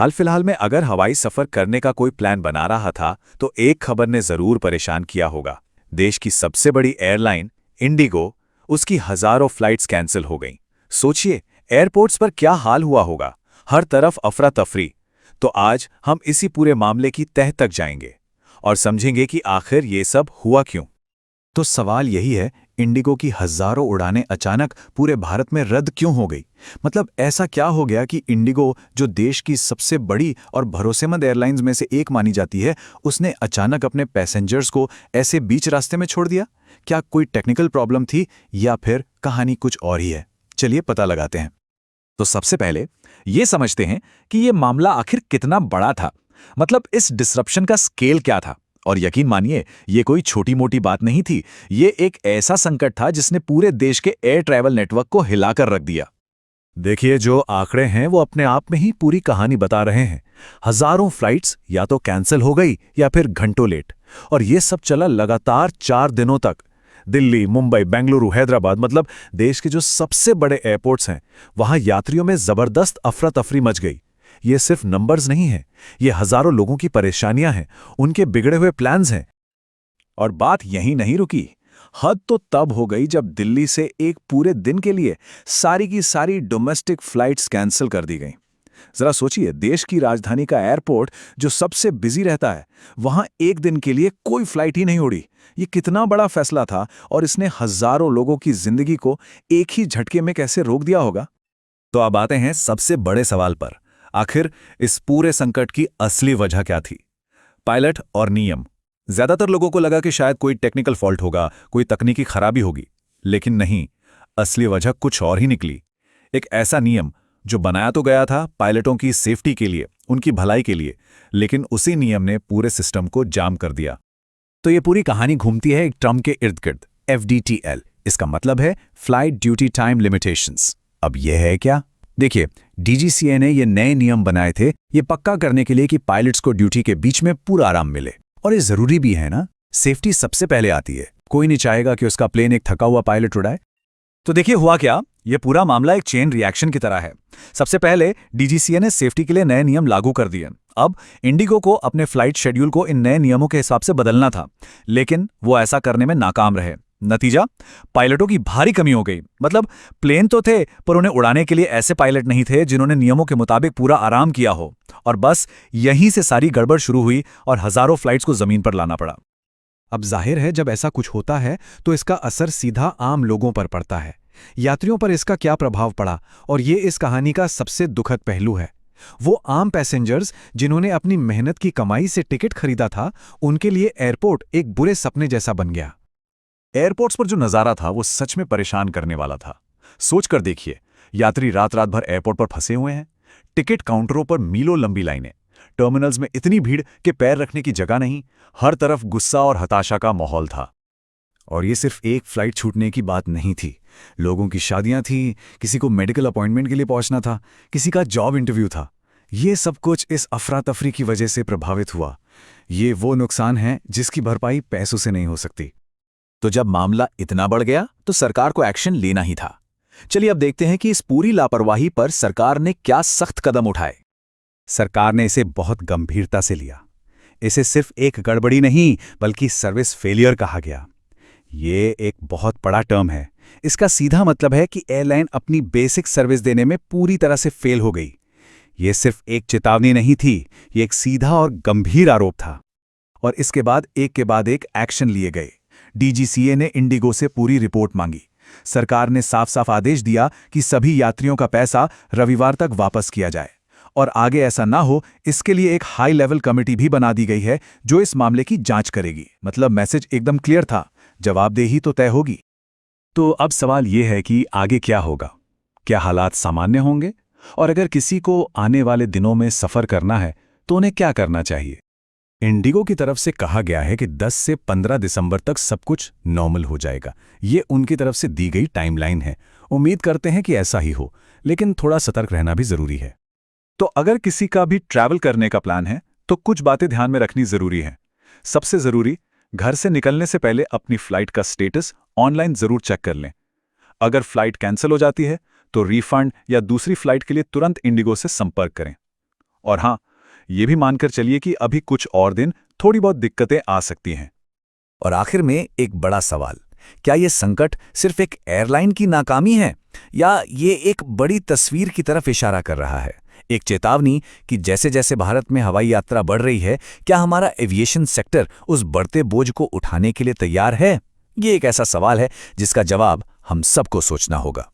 हाल फिलहाल में अगर हवाई सफर करने का कोई प्लान बना रहा था तो एक खबर ने जरूर परेशान किया होगा। देश की सबसे बड़ी एयरलाइन इंडिगो, उसकी हजारों फ्लाइट्स कैंसिल हो गईं। सोचिए एयरपोर्ट्स पर क्या हाल हुआ होगा, हर तरफ अफरा तफरी। तो आज हम इसी पूरे मामले की तह तक जाएंगे और समझेंगे कि आखिर ये सब हुआ क्यों। तो सवाल यही है, इंडिगो की हजारों उड़ानें अचानक पूरे भारत में रद्द क्यों हो गई? मतलब ऐसा क्या हो गया कि इंडिगो, जो देश की सबसे बड़ी और भरोसेमंद एयरलाइंस में से एक मानी जाती है, उसने अचानक अपने पैसेंजर्स को ऐसे बीच रास्ते में छोड़ दिया? क्या कोई टेक्निकल प्रॉब्लम थी या फिर कहानी कुछ और ही है? चलिए पता लगाते हैं। तो सबसे पहले ये समझते हैं कि ये मामला आखिर कितना बड़ा था। मतलब इस डिसरप्शन का स्केल क्या था। और यकीन मानिए, ये कोई छोटी मोटी बात नहीं थी। ये एक ऐसा संकट था जिसने पूरे देश के एयर ट्रैवल नेटवर्क को हिलाकर रख दिया। देखिए, जो आंकड़े हैं वो अपने आप में ही पूरी कहानी बता रहे हैं। हजारों फ्लाइट्स या तो कैंसिल हो गई या फिर घंटों लेट। और ये सब चला लगातार 4 दिनों तक। दिल्ली, मुंबई, बेंगलुरु, हैदराबाद, मतलब देश के जो सबसे बड़े एयरपोर्ट्स हैं, वहां यात्रियों में जबरदस्त अफरा तफरी मच गई। ये सिर्फ नंबर्स नहीं हैं, ये हजारों लोगों की परेशानियां हैं, उनके बिगड़े हुए प्लान्स हैं। और बात यहीं नहीं रुकी। हद तो तब हो गई जब दिल्ली से एक पूरे दिन के लिए सारी की सारी डोमेस्टिक फ्लाइट्स कैंसिल कर दी गईं। जरा सोचिए, देश की राजधानी का एयरपोर्ट जो सबसे बिजी रहता है, वहां एक दिन के लिए कोई फ्लाइट ही नहीं उड़ी। ये कितना बड़ा फैसला था और इसने हजारों लोगों की जिंदगी को एक ही झटके में कैसे रोक दिया होगा। तो अब आते हैं सबसे बड़े सवाल पर। आखिर इस पूरे संकट की असली वजह क्या थी? पायलट और नियम। ज्यादातर लोगों को लगा कि शायद कोई टेक्निकल फॉल्ट होगा, कोई तकनीकी खराबी होगी। लेकिन नहीं, असली वजह कुछ और ही निकली। एक ऐसा नियम जो बनाया तो गया था पायलटों की सेफ्टी के लिए, उनकी भलाई के लिए, लेकिन उसी नियम ने पूरे सिस्टम को जाम कर दिया। तो ये पूरी कहानी घूमती है एक टर्म के इर्द गिर्द, FDTL। इसका मतलब है फ्लाइट ड्यूटी टाइम लिमिटेशंस। अब यह है क्या? देखिए, DGCA ने ये नए नियम बनाए थे ये पक्का करने के लिए कि पायलट्स को ड्यूटी के बीच में पूरा आराम मिले। और ये जरूरी भी है ना, सेफ्टी सबसे पहले आती है। कोई नहीं चाहेगा कि उसका प्लेन एक थका हुआ पायलट उड़ाए। तो देखिए हुआ क्या, ये पूरा मामला एक चेन रिएक्शन की तरह है। सबसे पहले DGCA ने सेफ्टी के लिए नए नियम लागू कर दिए। अब इंडिगो को अपने फ्लाइट शेड्यूल को इन नए नियमों के हिसाब से बदलना था, लेकिन वो ऐसा करने में नाकाम रहे। नतीजा, पायलटों की भारी कमी हो गई। मतलब प्लेन तो थे, पर उन्हें उड़ाने के लिए ऐसे पायलट नहीं थे जिन्होंने नियमों के मुताबिक पूरा आराम किया हो। और बस यहीं से सारी गड़बड़ शुरू हुई और हजारों फ्लाइट्स को जमीन पर लाना पड़ा। अब जाहिर है, जब ऐसा कुछ होता है तो इसका असर सीधा आम लोगों पर पड़ता है। यात्रियों पर इसका क्या प्रभाव पड़ा, और ये इस कहानी का सबसे दुखद पहलू है। वो आम पैसेंजर्स जिन्होंने अपनी मेहनत की कमाई से टिकट खरीदा था, उनके लिए एयरपोर्ट एक बुरे सपने जैसा बन गया। एयरपोर्ट्स पर जो नजारा था वो सच में परेशान करने वाला था। सोचकर देखिए, यात्री रात रात भर एयरपोर्ट पर फंसे हुए हैं। टिकट काउंटरों पर मीलों लंबी लाइनें, टर्मिनल्स में इतनी भीड़ कि पैर रखने की जगह नहीं। हर तरफ गुस्सा और हताशा का माहौल था। और ये सिर्फ एक फ्लाइट छूटने की बात नहीं थी। लोगों की शादियां थी, किसी को मेडिकल अपॉइंटमेंट के लिए पहुंचना था, किसी का जॉब इंटरव्यू था। ये सब कुछ इस अफरा तफरी की वजह से प्रभावित हुआ। ये वो नुकसान है जिसकी भरपाई पैसों से नहीं हो सकती। तो जब मामला इतना बढ़ गया तो सरकार को एक्शन लेना ही था। चलिए अब देखते हैं कि इस पूरी लापरवाही पर सरकार ने क्या सख्त कदम उठाए। सरकार ने इसे बहुत गंभीरता से लिया। इसे सिर्फ एक गड़बड़ी नहीं बल्कि सर्विस फेलियर कहा गया। ये एक बहुत बड़ा टर्म है। इसका सीधा मतलब है कि एयरलाइन अपनी बेसिक सर्विस देने में पूरी तरह से फेल हो गई। ये सिर्फ एक चेतावनी नहीं थी, ये एक सीधा और गंभीर आरोप था। और इसके बाद एक एक्शन लिए गए। DGCA ने इंडिगो से पूरी रिपोर्ट मांगी। सरकार ने साफ साफ आदेश दिया कि सभी यात्रियों का पैसा रविवार तक वापस किया जाए। और आगे ऐसा ना हो, इसके लिए एक हाई लेवल कमेटी भी बना दी गई है जो इस मामले की जांच करेगी। मतलब मैसेज एकदम क्लियर था, जवाबदेही तो तय होगी। तो अब सवाल यह है कि आगे क्या होगा? क्या हालात सामान्य होंगे? और अगर किसी को आने वाले दिनों में सफर करना है तो उन्हें क्या करना चाहिए? इंडिगो की तरफ से कहा गया है कि 10 से 15 दिसंबर तक सब कुछ नॉर्मल हो जाएगा। ये उनकी तरफ से दी गई टाइमलाइन है। उम्मीद करते हैं कि ऐसा ही हो, लेकिन थोड़ा सतर्क रहना भी जरूरी है। तो अगर किसी का भी ट्रैवल करने का प्लान है तो कुछ बातें ध्यान में रखनी जरूरी है। सबसे जरूरी, घर से निकलने से पहले अपनी फ्लाइट का स्टेटस ऑनलाइन जरूर चेक कर लें। अगर फ्लाइट कैंसिल हो जाती है तो रिफंड या दूसरी फ्लाइट के लिए तुरंत इंडिगो से संपर्क करें। और हाँ, ये भी मानकर चलिए कि अभी कुछ और दिन थोड़ी बहुत दिक्कतें आ सकती हैं। और आखिर में एक बड़ा सवाल, क्या ये संकट सिर्फ एक एयरलाइन की नाकामी है या ये एक बड़ी तस्वीर की तरफ इशारा कर रहा है, एक चेतावनी कि जैसे जैसे भारत में हवाई यात्रा बढ़ रही है, क्या हमारा एविएशन सेक्टर उस बढ़ते बोझ को उठाने के लिए तैयार है? ये एक ऐसा सवाल है जिसका जवाब हम सबको सोचना होगा।